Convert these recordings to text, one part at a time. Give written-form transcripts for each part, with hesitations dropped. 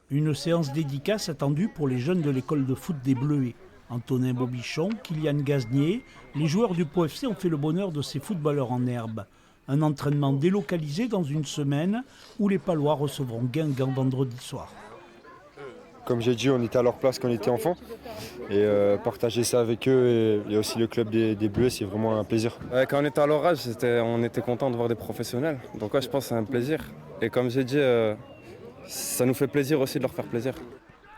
Une séance dédicace attendue pour les jeunes de l'école de foot des Bleuets. Antonin Bobichon, Kylian Gaznier, les joueurs du Pau FC ont fait le bonheur de ces footballeurs en herbe. Un entraînement délocalisé dans une semaine où les Palois recevront Guingamp vendredi soir. Comme j'ai dit, on était à leur place quand on était enfant. Et partager ça avec eux et aussi le club des Bleus, c'est vraiment un plaisir. Quand on était à leur âge, on était content de voir des professionnels. Donc je pense que c'est un plaisir. Et comme j'ai dit, ça nous fait plaisir aussi de leur faire plaisir.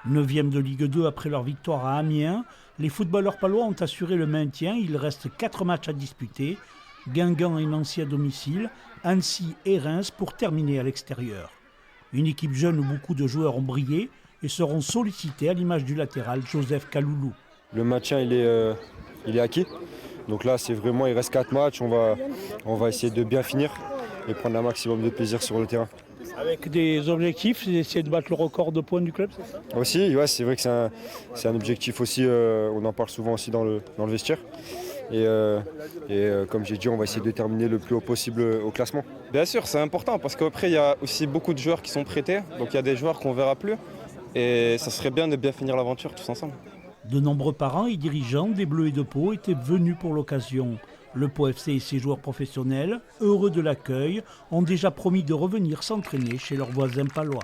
9e de Ligue 2 après leur victoire à Amiens, les footballeurs palois ont assuré le maintien. Il reste 4 matchs à disputer. Guingamp et Nancy à domicile, Annecy et Reims pour terminer à l'extérieur. Une équipe jeune où beaucoup de joueurs ont brillé et seront sollicités à l'image du latéral Joseph Kaloulou. Le maintien, il est acquis. Donc là, c'est vraiment, il reste 4 matchs. On va essayer de bien finir et prendre un maximum de plaisir sur le terrain. Avec des objectifs, c'est d'essayer de battre le record de points du club, c'est ça? Aussi, ouais, c'est vrai que c'est un objectif aussi, on en parle souvent aussi dans le vestiaire. Et comme j'ai dit, on va essayer de terminer le plus haut possible au classement. Bien sûr, c'est important parce qu'après, il y a aussi beaucoup de joueurs qui sont prêtés. Donc il y a des joueurs qu'on ne verra plus. Et ça serait bien de bien finir l'aventure tous ensemble. De nombreux parents et dirigeants des Bleus et de Pau étaient venus pour l'occasion. Le Pau FC et ses joueurs professionnels, heureux de l'accueil, ont déjà promis de revenir s'entraîner chez leurs voisins palois.